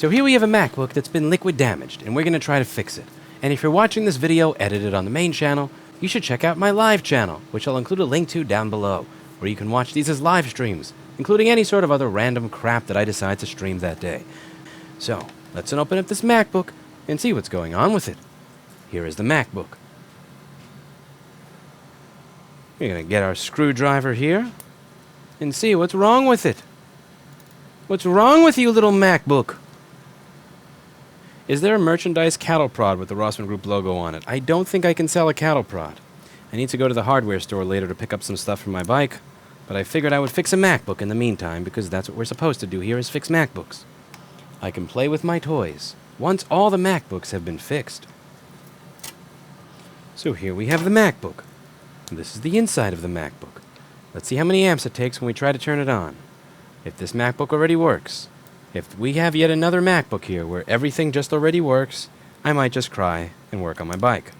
So here we have a MacBook that's been liquid damaged, and we're going to try to fix it. And if you're watching this video edited on the main channel, you should check out my live channel, which I'll include a link to down below, where you can watch these as live streams, including any sort of other random crap that I decide to stream that day. So, let's open up this MacBook and see what's going on with it. Here is the MacBook. We're going to get our screwdriver here and see what's wrong with it. What's wrong with you, little MacBook? Is there a merchandise cattle prod with the Rossman Group logo on it? I don't think I can sell a cattle prod. I need to go to the hardware store later to pick up some stuff for my bike, but I figured I would fix a MacBook in the meantime because that's what we're supposed to do here is fix MacBooks. I can play with my toys once all the MacBooks have been fixed. So here we have the MacBook. This is the inside of the MacBook. Let's see how many amps it takes when we try to turn it on. If this MacBook already works, if we have yet another MacBook here where everything just already works, I might just cry and work on my bike.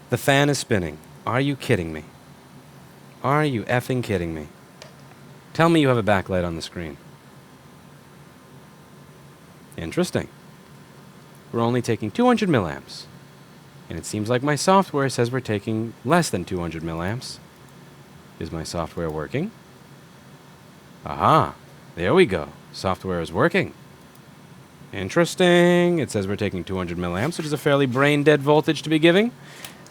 The fan is spinning. Are you kidding me? Are you effing kidding me? Tell me you have a backlight on the screen. Interesting. We're only taking 200 milliamps. And it seems like my software says we're taking less than 200 milliamps. Is my software working? Aha! There we go. Software is working. Interesting. It says we're taking 200 milliamps, which is a fairly brain-dead voltage to be giving.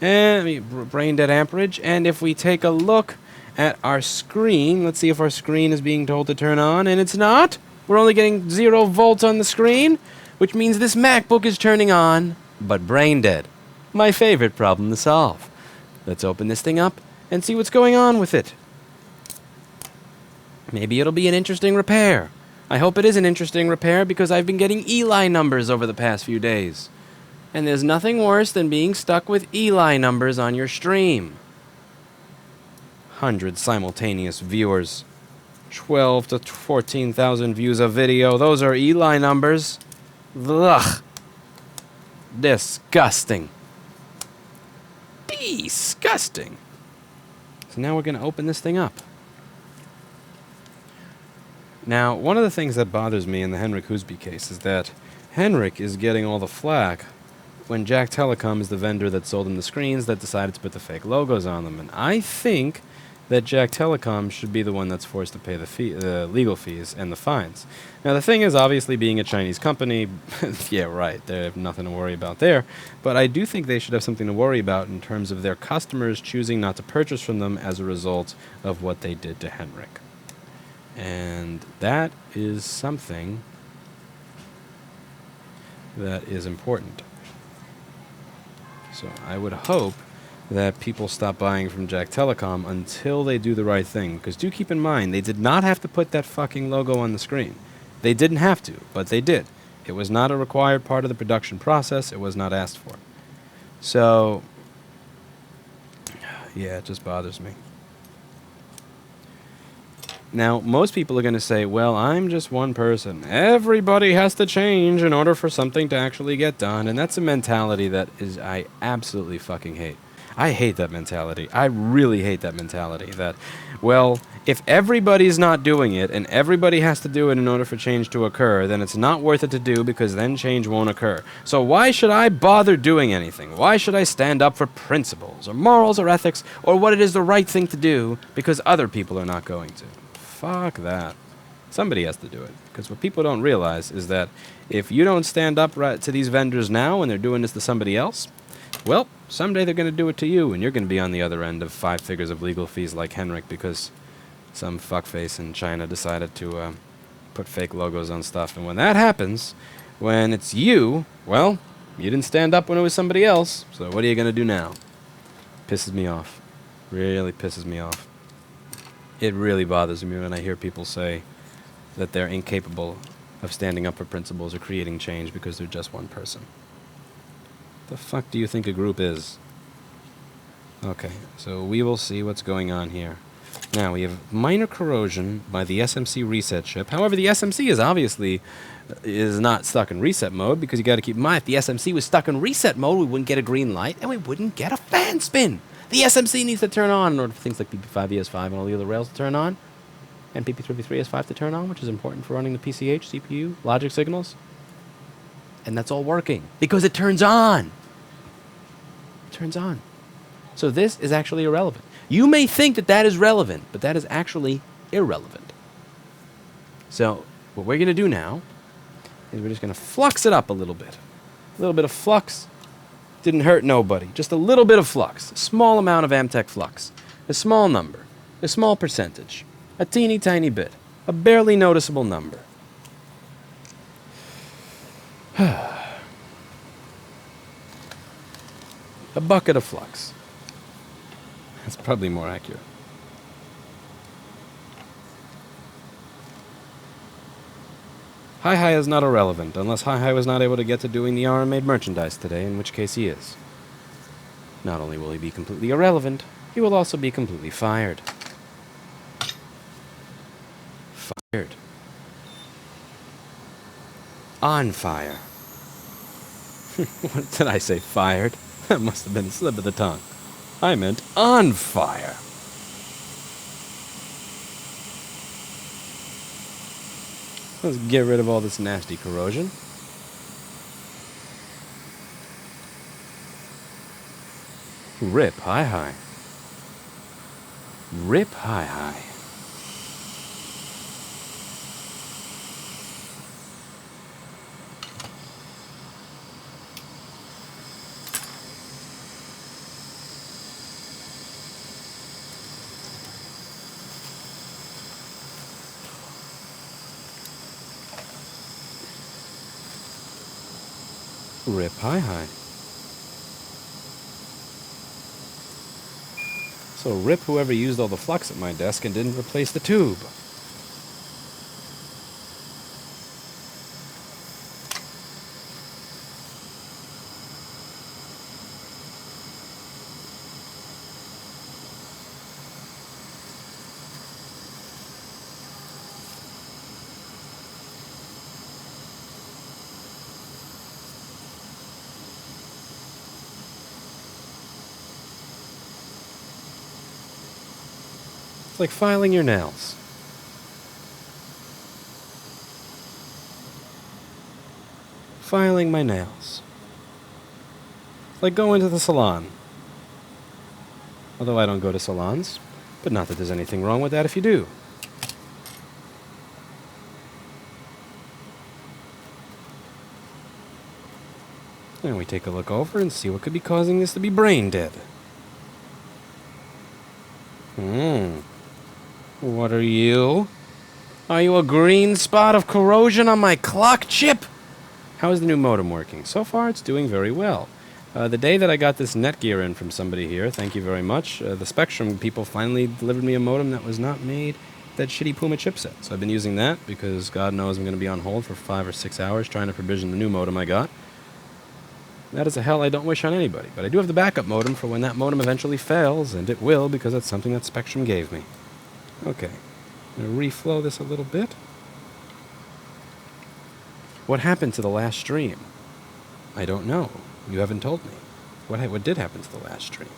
Brain-dead amperage. And if we take a look at our screen, let's see if our screen is being told to turn on, and it's not. We're only getting 0 volts on the screen, which means this MacBook is turning on, but brain-dead. My favorite problem to solve. Let's open this thing up and see what's going on with it. Maybe it'll be an interesting repair. I hope it is an interesting repair because I've been getting Eli numbers over the past few days. And there's nothing worse than being stuck with Eli numbers on your stream. 100 simultaneous viewers. 12 to 14,000 views a video. Those are Eli numbers. Ugh. Disgusting. Disgusting. So now we're going to open this thing up. Now, one of the things that bothers me in the Henrik Husby case is that Henrik is getting all the flack when Jack Telecom is the vendor that sold him the screens that decided to put the fake logos on them. And I think that Jack Telecom should be the one that's forced to pay the legal fees and the fines. Now, the thing is, obviously, being a Chinese company, yeah, right, they have nothing to worry about there. But I do think they should have something to worry about in terms of their customers choosing not to purchase from them as a result of what they did to Henrik. And that is something that is important. So I would hope that people stop buying from Jack Telecom until they do the right thing. Because do keep in mind, they did not have to put that fucking logo on the screen. They didn't have to, but they did. It was not a required part of the production process. It was not asked for. So, yeah, it just bothers me. Now, most people are going to say, well, I'm just one person. Everybody has to change in order for something to actually get done. And that's a mentality that I absolutely fucking hate. I hate that mentality. I really hate that mentality that, well, if everybody's not doing it and everybody has to do it in order for change to occur, then it's not worth it to do because then change won't occur. So why should I bother doing anything? Why should I stand up for principles or morals or ethics or what it is the right thing to do because other people are not going to? Fuck that. Somebody has to do it. Because what people don't realize is that if you don't stand up right to these vendors now and they're doing this to somebody else, well, someday they're going to do it to you and you're going to be on the other end of 5 figures of legal fees like Henrik because some fuckface in China decided to put fake logos on stuff. And when that happens, when it's you, well, you didn't stand up when it was somebody else. So what are you going to do now? Pisses me off. Really pisses me off. It really bothers me when I hear people say that they're incapable of standing up for principles or creating change because they're just one person. The fuck do you think a group is? Okay, so we will see what's going on here. Now, we have minor corrosion by the SMC reset chip. However, the SMC is obviously not stuck in reset mode because you got to keep in mind, if the SMC was stuck in reset mode, we wouldn't get a green light and we wouldn't get a fan spin. The SMC needs to turn on in order for things like PP5, ES5, and all the other rails to turn on. And PP33 has 5 to turn on, which is important for running the PCH, CPU, logic signals. And that's all working because it turns on. It turns on. So this is actually irrelevant. You may think that that is relevant, but that is actually irrelevant. So what we're going to do now is we're just going to flux it up a little bit. A little bit of flux didn't hurt nobody. Just a little bit of flux. A small amount of Amtech flux. A small number. A small percentage. A teeny tiny bit. A barely noticeable number. A bucket of flux. That's probably more accurate. HAKKO is not irrelevant, unless HAKKO was not able to get to doing the RM-made merchandise today, in which case he is. Not only will he be completely irrelevant, he will also be completely fired. Fired. On fire. What did I say, fired? That must have been a slip of the tongue. I meant on fire. Let's get rid of all this nasty corrosion. Rip HAKKO. Rip HAKKO. Rip HAKKO. So rip whoever used all the flux at my desk and didn't replace the tube. It's like filing your nails. Filing my nails. It's like going to the salon. Although I don't go to salons, but not that there's anything wrong with that if you do. And we take a look over and see what could be causing this to be brain dead. What are you? Are you a green spot of corrosion on my clock chip? How is the new modem working? So far, it's doing very well. The day that I got this Netgear in from somebody here, thank you very much, the Spectrum people finally delivered me a modem that was not made that shitty Puma chipset. So I've been using that because God knows I'm going to be on hold for 5 or 6 hours trying to provision the new modem I got. That is a hell I don't wish on anybody, but I do have the backup modem for when that modem eventually fails, and it will because that's something that Spectrum gave me. Okay, I'm going to reflow this a little bit. What happened to the last stream? I don't know. You haven't told me. What did happen to the last stream?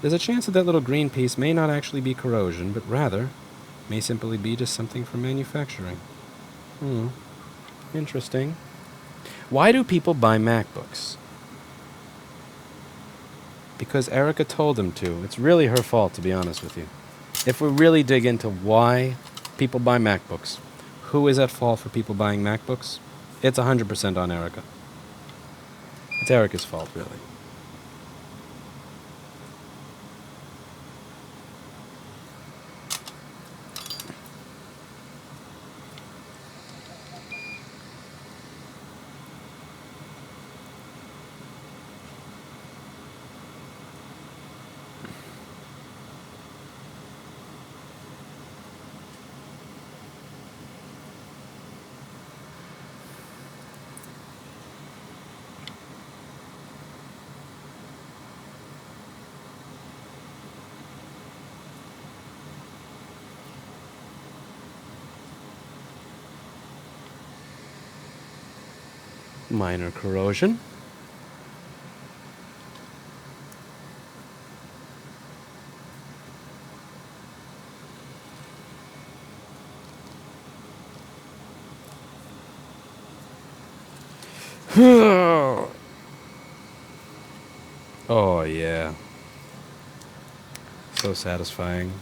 There's a chance that that little green piece may not actually be corrosion, but rather may simply be just something from manufacturing. Interesting. Why do people buy MacBooks? Because Erica told them to. It's really her fault, to be honest with you. If we really dig into why people buy MacBooks, who is at fault for people buying MacBooks? It's 100% on Erica. It's Erica's fault, really. Minor corrosion. Oh, yeah. So satisfying.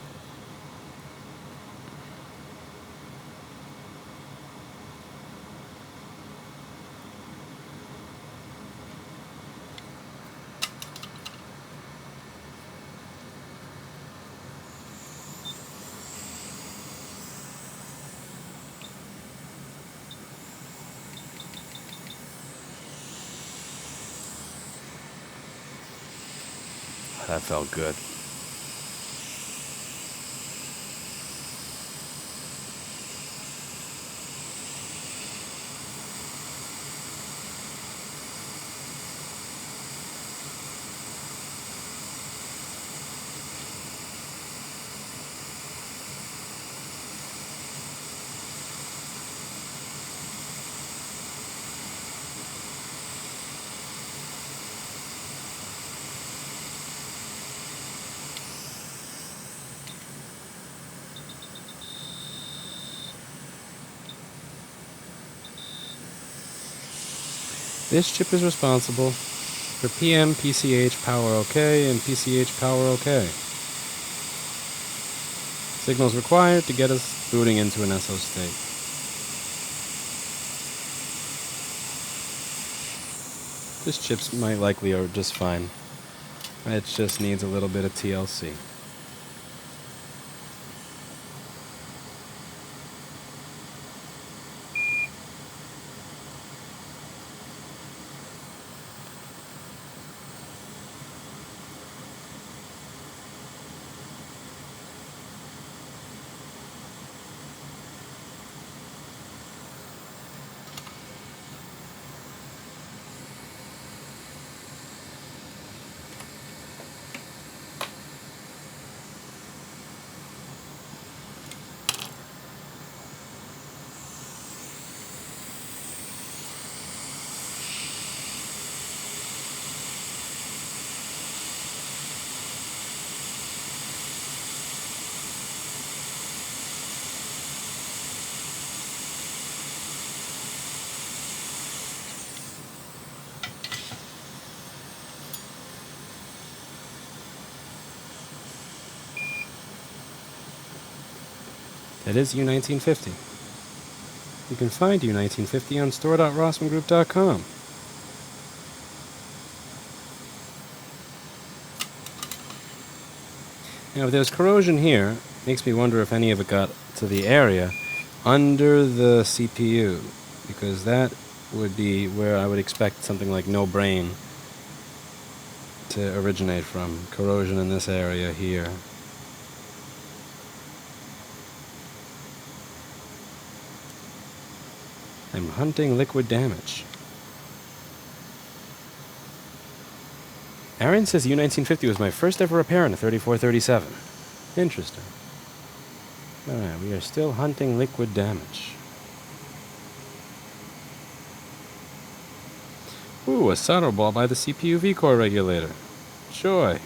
That felt good. This chip is responsible for PM, PCH, power OK, and PCH, power OK. Signals required to get us booting into an SO state. This chip's might likely are just fine. It just needs a little bit of TLC. That is U1950. You can find U1950 on store.rossmangroup.com. Now, if there's corrosion here, it makes me wonder if any of it got to the area under the CPU, because that would be where I would expect something like no brain to originate from. Corrosion in this area here. I'm hunting liquid damage. Aaron says U1950 was my first ever repair on a 3437. Interesting. Alright, we are still hunting liquid damage. Ooh, a solder ball by the CPU V-core regulator. Joy.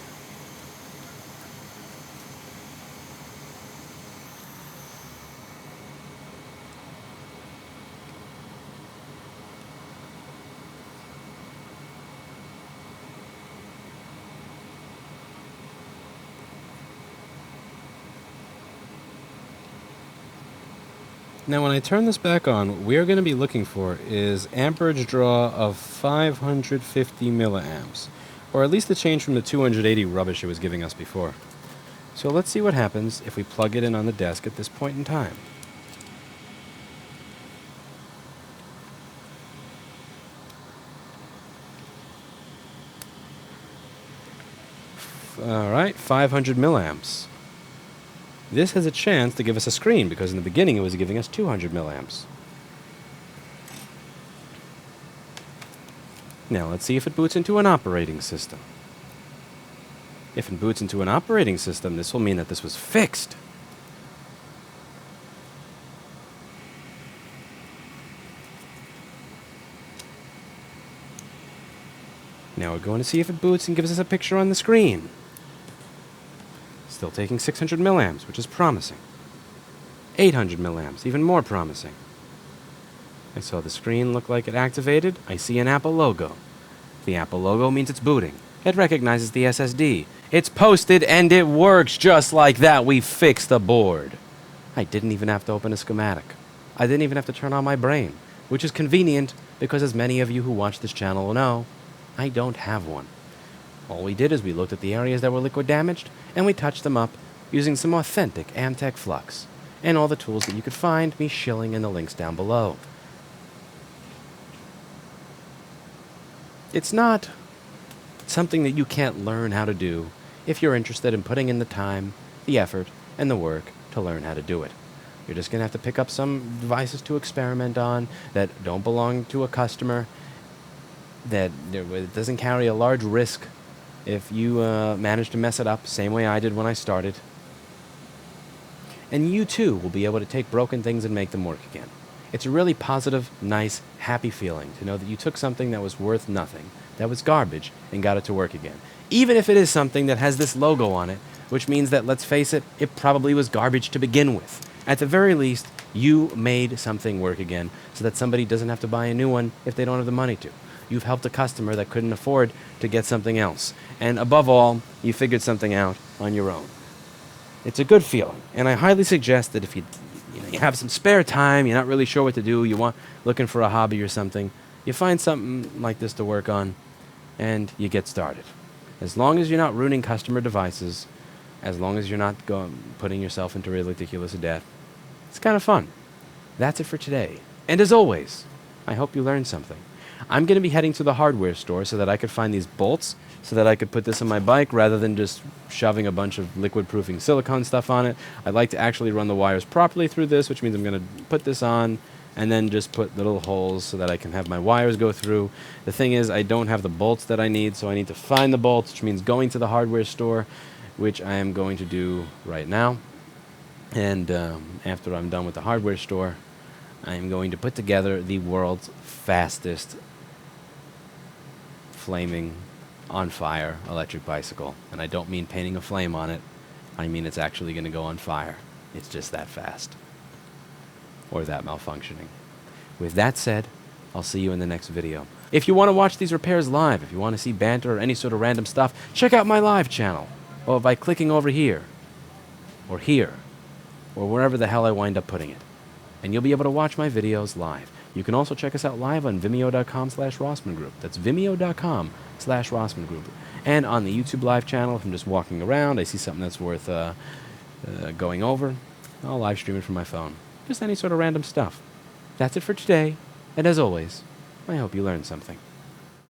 Now when I turn this back on, what we're going to be looking for is amperage draw of 550 milliamps, or at least the change from the 280 rubbish it was giving us before. So let's see what happens if we plug it in on the desk at this point in time. Alright, 500 milliamps. This has a chance to give us a screen, because in the beginning it was giving us 200 milliamps. Now let's see if it boots into an operating system. If it boots into an operating system, this will mean that this was fixed. Now we're going to see if it boots and gives us a picture on the screen. Still taking 600 milliamps, which is promising. 800 milliamps, even more promising. I saw the screen look like it activated. I see an Apple logo. The Apple logo means it's booting. It recognizes the SSD. It's posted and it works just like that. We fixed the board. I didn't even have to open a schematic. I didn't even have to turn on my brain, which is convenient because, as many of you who watch this channel will know, I don't have one. All we did is we looked at the areas that were liquid damaged and we touched them up using some authentic Amtech flux and all the tools that you could find me shilling in the links down below. It's not something that you can't learn how to do if you're interested in putting in the time, the effort, and the work to learn how to do it. You're just going to have to pick up some devices to experiment on that don't belong to a customer, that it doesn't carry a large risk if you manage to mess it up, same way I did when I started. And you too will be able to take broken things and make them work again. It's a really positive, nice, happy feeling to know that you took something that was worth nothing, that was garbage, and got it to work again. Even if it is something that has this logo on it, which means that, let's face it, it probably was garbage to begin with. At the very least, you made something work again so that somebody doesn't have to buy a new one if they don't have the money to. You've helped a customer that couldn't afford to get something else. And above all, you figured something out on your own. It's a good feeling, and I highly suggest that if you have some spare time, you're not really sure what to do, looking for a hobby or something, you find something like this to work on, and you get started. As long as you're not ruining customer devices, as long as you're not putting yourself into ridiculous debt, it's kind of fun. That's it for today. And as always, I hope you learned something. I'm going to be heading to the hardware store so that I could find these bolts, so that I could put this on my bike rather than just shoving a bunch of liquid-proofing silicone stuff on it. I'd like to actually run the wires properly through this, which means I'm going to put this on and then just put little holes so that I can have my wires go through. The thing is, I don't have the bolts that I need, so I need to find the bolts, which means going to the hardware store, which I am going to do right now. And after I'm done with the hardware store, I am going to put together the world's fastest flaming on fire electric bicycle. And I don't mean painting a flame on it. I mean it's actually going to go on fire. It's just that fast. Or that malfunctioning. With that said, I'll see you in the next video. If you want to watch these repairs live, if you want to see banter or any sort of random stuff, check out my live channel. Or by clicking over here. Or here. Or wherever the hell I wind up putting it. And you'll be able to watch my videos live. You can also check us out live on vimeo.com/Rossman Group. That's vimeo.com/Rossman Group. And on the YouTube live channel, if I'm just walking around, I see something that's worth going over, I'll live stream it from my phone. Just any sort of random stuff. That's it for today. And as always, I hope you learned something.